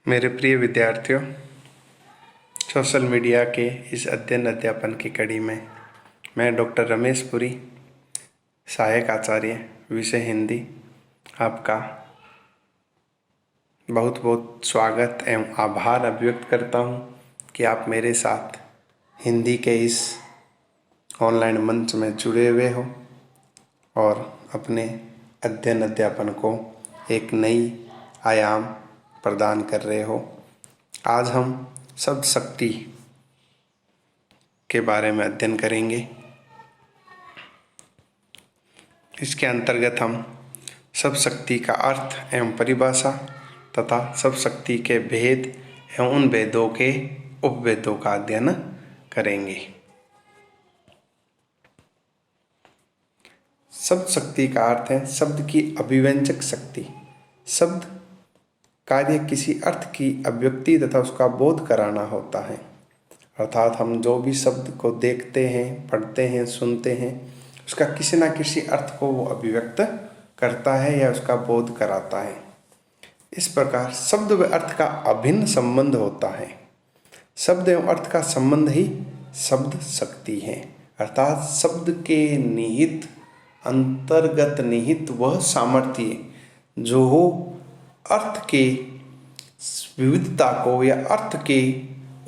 मेरे प्रिय विद्यार्थियों, सोशल मीडिया के इस अध्ययन अध्यापन की कड़ी में मैं डॉक्टर रमेश पुरी, सहायक आचार्य विषय हिंदी, आपका बहुत बहुत स्वागत एवं आभार अभिव्यक्त करता हूँ कि आप मेरे साथ हिंदी के इस ऑनलाइन मंच में जुड़े हुए हो और अपने अध्ययन अध्यापन को एक नई आयाम प्रदान कर रहे हो। आज हम शब्द शक्ति के बारे में अध्ययन करेंगे। इसके अंतर्गत हम शब्द शक्ति का अर्थ एवं परिभाषा तथा शब्द शक्ति के भेद एवं उन भेदों के उपभेदों का अध्ययन करेंगे। शब्द शक्ति का अर्थ है शब्द की अभिव्यंजक शक्ति। शब्द कार्य किसी अर्थ की अभिव्यक्ति तथा उसका बोध कराना होता है। अर्थात हम जो भी शब्द को देखते हैं, पढ़ते हैं, सुनते हैं, उसका किसी न किसी अर्थ को वो अभिव्यक्त करता है या उसका बोध कराता है। इस प्रकार शब्द व अर्थ का अभिन्न संबंध होता है। शब्द एवं अर्थ का संबंध ही शब्द शक्ति है। अर्थात शब्द के निहित, अंतर्गत निहित वह सामर्थ्य जो हो अर्थ के विविधता को या अर्थ के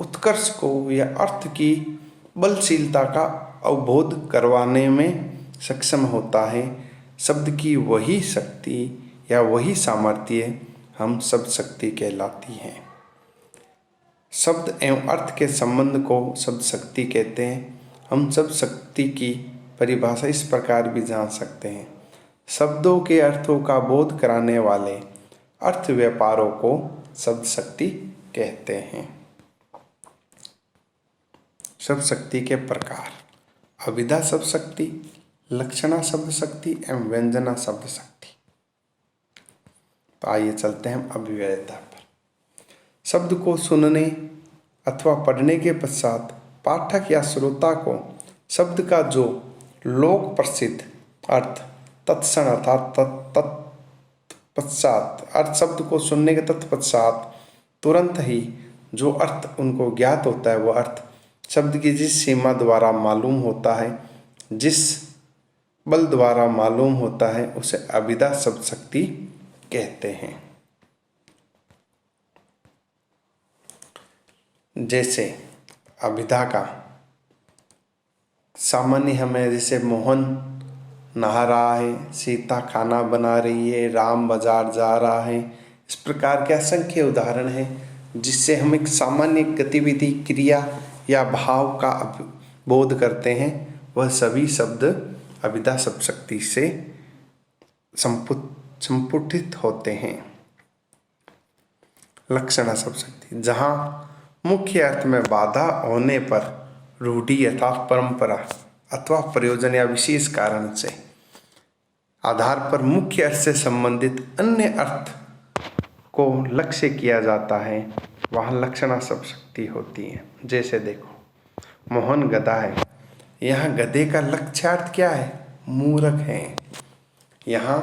उत्कर्ष को या अर्थ की बलशीलता का अवबोध करवाने में सक्षम होता है। शब्द की वही शक्ति या वही सामर्थ्य हम शब्द शक्ति कहलाती है। शब्द एवं अर्थ के संबंध को शब्द शक्ति कहते हैं। हम शब्द शक्ति की परिभाषा इस प्रकार भी जान सकते हैं। शब्दों के अर्थों का बोध कराने वाले अर्थ व्यापारों को शब्द शक्ति कहते हैं। शब्द शक्ति के प्रकार: अभिधा शब्द शक्ति, लक्षणा शब्द शक्ति एवं व्यंजना शब्द शक्ति। तो आइए चलते हैं हम अभिव्ययता पर। शब्द को सुनने अथवा पढ़ने के पश्चात पाठक या श्रोता को शब्द का जो लोक प्रसिद्ध अर्थ तत्क्षण अर्थात पश्चात अर्थ शब्द को सुनने के तत्पश्चात तुरंत ही जो अर्थ उनको ज्ञात होता है, वह अर्थ शब्द की जिस सीमा द्वारा मालूम होता है, जिस बल द्वारा मालूम होता है, उसे अभिधा शब्द शक्ति कहते हैं। जैसे अभिधा का सामान्य हमें जैसे मोहन नहा रहा है, सीता खाना बना रही है, राम बाजार जा रहा है, इस प्रकार के असंख्य उदाहरण हैं जिससे हम एक सामान्य गतिविधि, क्रिया या भाव का बोध करते हैं। वह सभी शब्द अभिधा शब्द शक्ति से संपुटित होते हैं। लक्षणा शब्द शक्ति: जहाँ मुख्य अर्थ में बाधा होने पर रूढ़ि अर्थात परंपरा अथवा प्रयोजन या विशेष कारण से आधार पर मुख्य अर्थ से संबंधित अन्य अर्थ को लक्ष्य किया जाता है, वहाँ लक्षणा शब्द शक्ति होती है। जैसे देखो, मोहन गधा है, यहाँ गधे का लक्ष्यार्थ क्या है? मूर्ख है। यहाँ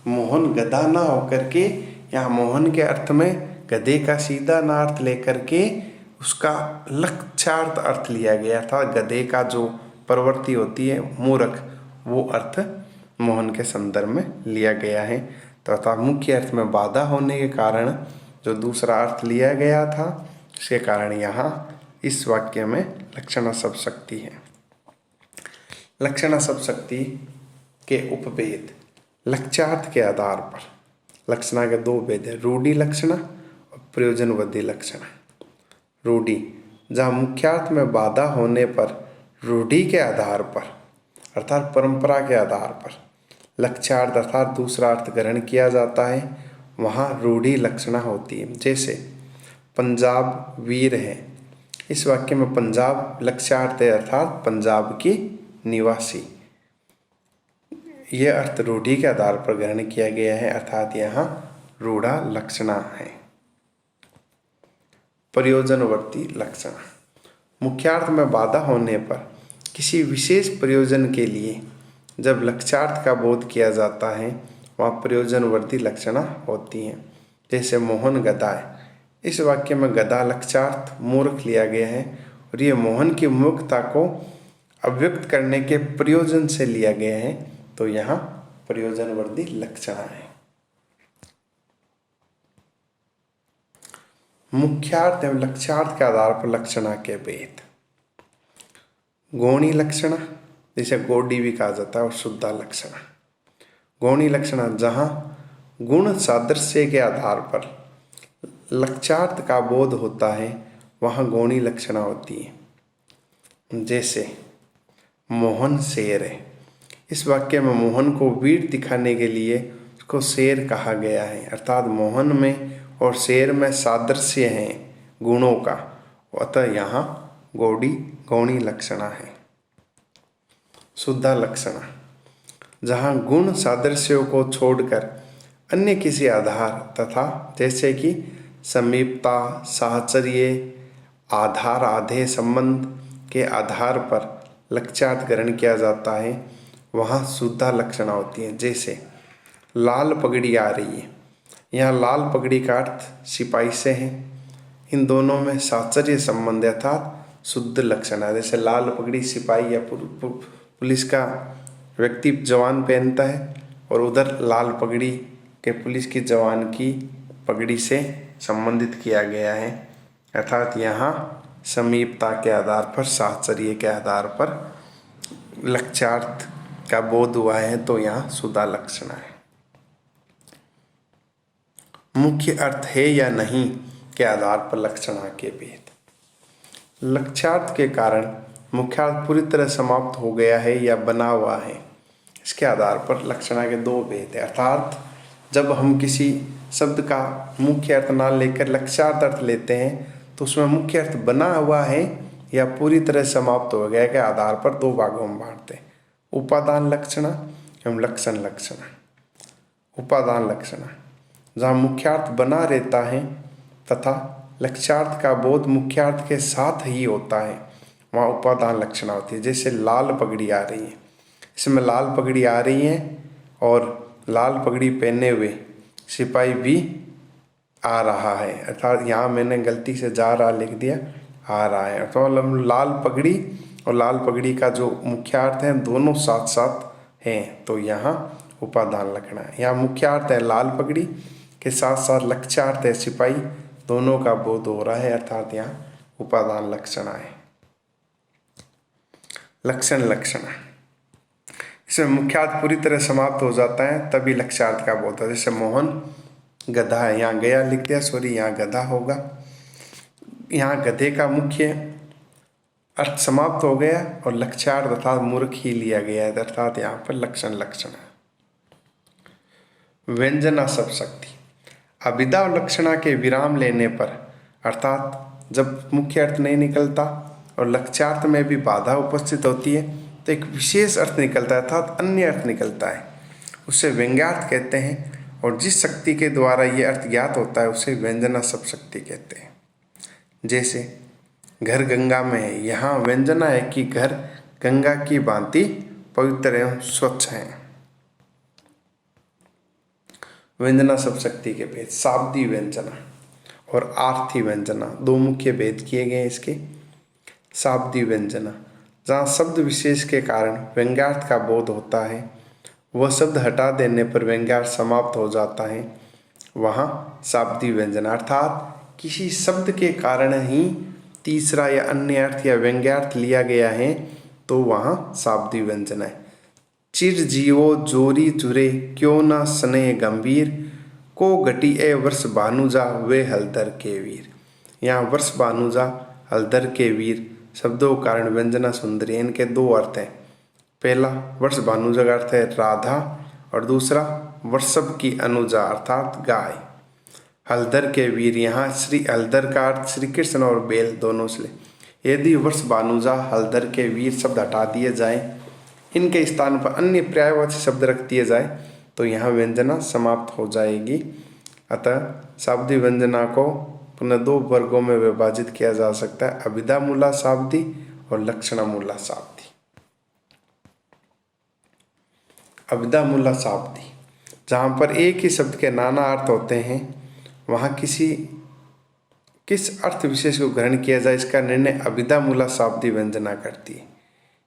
मोहन गधा ना होकर के यहाँ मोहन के अर्थ में गधे का सीधा ना अर्थ लेकर के उसका लक्ष्यार्थ अर्थ लिया गया था। गधे का जो प्रवृत्ति होती है मूर्ख, वो अर्थ मोहन के संदर्भ में लिया गया है। तो अर्थात मुख्य अर्थ में बाधा होने के कारण जो दूसरा अर्थ लिया गया था, इसके कारण यहाँ इस वाक्य में लक्षणा शब्द शक्ति है। लक्षणा शब्द शक्ति के उपभेद: लक्ष्यार्थ के आधार पर लक्षणा के दो भेद है, रूढ़ि लक्षणा और प्रयोजनवद्धी लक्षणा। रूढ़ि: जहाँ मुख्यार्थ में बाधा होने पर रूढ़ि के आधार पर अर्थात परंपरा के आधार पर लक्ष्यार्थ अर्थात दूसरा अर्थ ग्रहण किया जाता है, वहाँ रूढ़ि लक्षणा होती है। जैसे पंजाब वीर है, इस वाक्य में पंजाब लक्ष्यार्थ है अर्थात पंजाब की निवासी। यह अर्थ रूढ़ि के आधार पर ग्रहण किया गया है अर्थात यहाँ रूढ़ा लक्षणा है। प्रयोजनवर्ती लक्षणा: मुख्यार्थ में बाधा होने पर किसी विशेष प्रयोजन के लिए जब लक्ष्यार्थ का बोध किया जाता है, वहाँ प्रयोजनवर्ती लक्षणा होती हैं। जैसे मोहन गधा है, इस वाक्य में गधा लक्ष्यार्थ मूर्ख लिया गया है और ये मोहन की मूर्खता को अभिव्यक्त करने के प्रयोजन से लिया गया है, तो यहाँ प्रयोजनवर्धी लक्षणा है। मुख्यार्थ एवं लक्ष्यार्थ के आधार पर लक्षणा के भेद। गौणी लक्षणा, जिसे गौडी भी कहा जाता है, और शुद्धा लक्षणा। गौणी लक्षणा जहाँ गुण सादृश्य के आधार पर लक्ष्यार्थ का बोध होता है, वहाँ गौणी लक्षणा होती है। जैसे मोहन शेर है, इस वाक्य में मोहन को वीर दिखाने के लिए उसको शेर कहा गया है, अर्थात मोहन में और शेर में सादृश्य है गुणों का, अतः यहाँ गौणी लक्षणा है। शुद्धा लक्षणा, जहाँ गुण सादृश्यों को छोड़कर अन्य किसी आधार तथा जैसे कि समीपता, साहचर्य, आधार आधे संबंध के आधार पर लक्ष्यार्थ ग्रहण किया जाता है, वहाँ शुद्धा लक्षणा होती है। जैसे लाल पगड़ी आ रही है, यहाँ लाल पगड़ी का अर्थ सिपाही से है, इन दोनों में साहचर्य संबंध अर्थात शुद्ध लक्षण है। जैसे लाल पगड़ी सिपाही या पुलिस का व्यक्ति जवान पहनता है और उधर लाल पगड़ी के पुलिस की जवान की पगड़ी से संबंधित किया गया है, अर्थात यहाँ समीपता के आधार पर, साहचर्य के आधार पर लक्ष्यार्थ का बोध हुआ है, तो यहाँ शुद्धा लक्षण है। मुख्य अर्थ है या नहीं के आधार पर लक्षणा के भेद। लक्ष्यार्थ के कारण मुख्यार्थ पूरी तरह समाप्त हो गया है या बना हुआ है, इसके आधार पर लक्षणा के दो भेद है। अर्थात जब हम किसी शब्द का मुख्य अर्थ ना लेकर लक्ष्यार्थ अर्थ लेते हैं, तो उसमें मुख्य अर्थ बना हुआ है या पूरी तरह समाप्त हो गया के आधार पर दो भागों में बांटते हैं, उपादान लक्षणा एवं लक्षण लक्षणा। उपादान लक्षणा, जहाँ मुख्यार्थ बना रहता है तथा लक्ष्यार्थ का बोध मुख्यार्थ के साथ ही होता है, वहाँ उपादान लक्षणा होती है। जैसे लाल पगड़ी आ रही है, इसमें लाल पगड़ी आ रही है और लाल पगड़ी पहने हुए सिपाही भी आ रहा है, अर्थात यहाँ मैंने गलती से जा रहा लिख दिया, आ रहा है, तो लाल पगड़ी और लाल पगड़ी का जो मुख्यार्थ है दोनों साथ साथ हैं, तो यहाँ उपादान लक्षणा है। यहाँ मुख्यार्थ है लाल पगड़ी के साथ साथ लक्ष्यार्थ है सिपाही, दोनों का बोध हो रहा है, अर्थात यहाँ उपादान लक्षणा है। लक्षण लक्षणा, इसमें मुख्यार्थ पूरी तरह समाप्त हो जाता है तभी लक्ष्यार्थ का बोध है। जैसे मोहन गधा है, यहाँ गया लिख दिया, सॉरी यहाँ गधा होगा, यहाँ गधे का मुख्य अर्थ समाप्त हो गया और लक्ष्यार्थ अर्थात मूर्ख ही लिया गया है, अर्थात यहाँ पर लक्षण लक्षण है। व्यंजना सब शक्ति, अभिधा और लक्षणा के विराम लेने पर, अर्थात जब मुख्य अर्थ नहीं निकलता और लक्ष्यार्थ में भी बाधा उपस्थित होती है, तो एक विशेष अर्थ निकलता है, अर्थात अन्य अर्थ निकलता है, उसे व्यंग्यार्थ कहते हैं। और जिस शक्ति के द्वारा ये अर्थ ज्ञात होता है उसे व्यंजना सब शक्ति कहते हैं। जैसे घर गंगा में है, यहाँ व्यंजना है कि घर गंगा की भांति पवित्र एवं स्वच्छ है। व्यंजना सब शक्ति के भेद, शाब्दी व्यंजना और आर्थी व्यंजना, दो मुख्य भेद किए गए इसके। शाब्दी व्यंजना, जहाँ शब्द विशेष के कारण व्यंग्यार्थ का बोध होता है, वह शब्द हटा देने पर व्यंग्यार्थ समाप्त हो जाता है, वहाँ शाब्दी व्यंजना, अर्थात किसी शब्द के कारण ही तीसरा या अन्य अर्थ या व्यंग्यार्थ लिया गया है, तो वहाँ शाब्दी व्यंजना है। चिर जीवो जोरी जुरे क्यों न सने गंभीर, को घटी ए वर्ष भानुजा वे हलदर के वीर। यहाँ वर्ष भानुजा हलदर के वीर शब्दों कारण व्यंजना सुंदरी, इनके दो अर्थ हैं। पहला वर्ष भानुजा का अर्थ है राधा और दूसरा वर्षभ की अनुजा अर्थात गाय। हलदर के वीर, यहाँ श्री हलदर का अर्थ श्री कृष्ण और बेल दोनों से। यदि वर्ष भानुजा हलदर के वीर शब्द हटा दिए जाए, इनके स्थान पर अन्य पर्यायवाची शब्द रख दिए जाए, तो यहाँ व्यंजना समाप्त हो जाएगी। अतः शाब्दी व्यंजना को पुनः दो वर्गों में विभाजित किया जा सकता है, अभिधा मूला शाब्दी और लक्षणा मूला शाब्दी। अभिधा मूला शाब्दी, जहाँ पर एक ही शब्द के नाना अर्थ होते हैं, वहाँ किसी किस अर्थ विशेष को ग्रहण किया जाए इसका निर्णय अभिधा मूला शाब्दी व्यंजना करती है।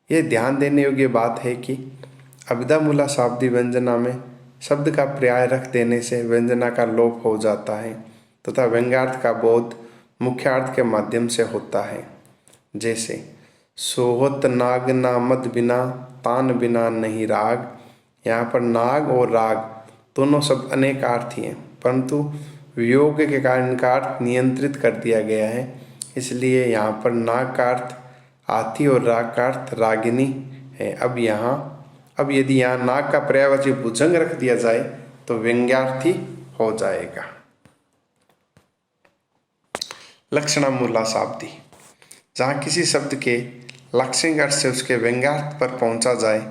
यह ध्यान देने योग्य बात है कि अभिधा मूला शाब्दी व्यंजना में शब्द का पर्याय रख देने से व्यंजना का लोप हो जाता है तथा व्यंग्यार्थ का बोध मुख्यार्थ के माध्यम से होता है। जैसे सोहत नाग नामद बिना तान बिना नहीं राग। यहाँ पर नाग और राग दोनों शब्द अनेकार्थी हैं, परंतु वियोग के कारण इनका अर्थ नियंत्रित कर दिया गया है, इसलिए यहाँ पर नाग का अर्थ हाथी और राग का अर्थ रागिनी है। अब यदि यहाँ नाग का पर्यायवाची भुजंग रख दिया जाए तो व्यंग्यार्थी हो जाएगा। लक्षणामूला शाब्दी, जहाँ किसी शब्द के लाक्षणिक अर्थ से उसके व्यंग्यार्थ पर पहुँचा जाए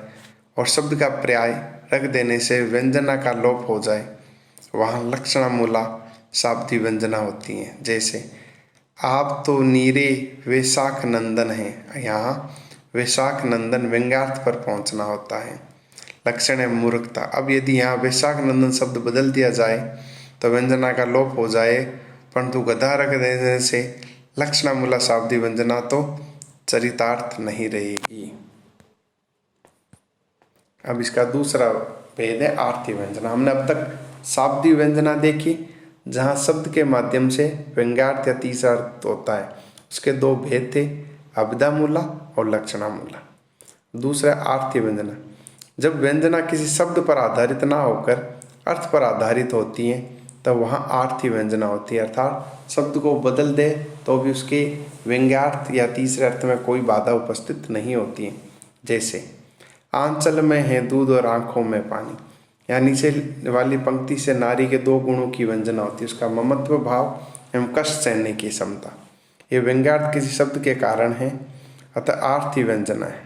और शब्द का पर्याय रख देने से व्यंजना का लोप हो जाए, वहाँ लक्षणामूला शाब्दी व्यंजना होती हैं। जैसे आप तो नीरे वैशाख नंदन हैं, यहाँ वैशाख नंदन व्यंग्यार्थ पर पहुँचना होता है। लक्षण है मूर्खता। अब यदि यहाँ वैशाख नंदन शब्द बदल दिया जाए तो व्यंजना का लोप हो जाए, परंतु गधा रख देने से लक्षणामूला शाब्दी व्यंजना तो चरितार्थ नहीं रहेगी। अब इसका दूसरा भेद है आर्थी व्यंजना। हमने अब तक शाब्दी व्यंजना देखी जहाँ शब्द के माध्यम से व्यंग्यार्थ या तीसरा अर्थ होता है। उसके दो भेद थे, अभिधा मूला और लक्षणामूला। दूसरा आर्थी व्यंजना, जब व्यंजना किसी शब्द पर आधारित ना होकर अर्थ पर आधारित होती है तब वहाँ आर्थी व्यंजना होती है, अर्थात शब्द को बदल दे तो भी उसके व्यंग्यार्थ या तीसरे अर्थ में कोई बाधा उपस्थित नहीं होती है। जैसे आंचल में है दूध और आंखों में पानी, या नीचे वाली पंक्ति से नारी के दो गुणों की व्यंजना होती है, उसका ममत्व भाव एवं कष्ट सहने की क्षमता। ये व्यंग्यार्थ किसी शब्द के कारण है, अतः आर्थी व्यंजना है।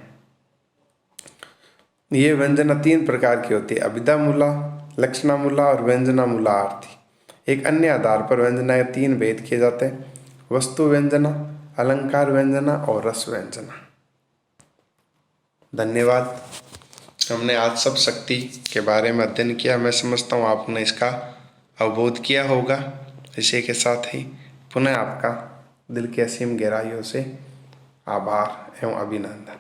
ये व्यंजना तीन प्रकार की होती है, अभिधा मूला, लक्षणामूला और व्यंजनामूला आर्थी। एक अन्य आधार पर व्यंजना के तीन भेद किए जाते हैं, वस्तु व्यंजना, अलंकार व्यंजना और रस व्यंजना। धन्यवाद। हमने आज सब शक्ति के बारे में अध्ययन किया। मैं समझता हूँ आपने इसका अवबोध किया होगा। इसी के साथ ही पुनः आपका दिल की असीम गहराइयों से आभार एवं अभिनंदन।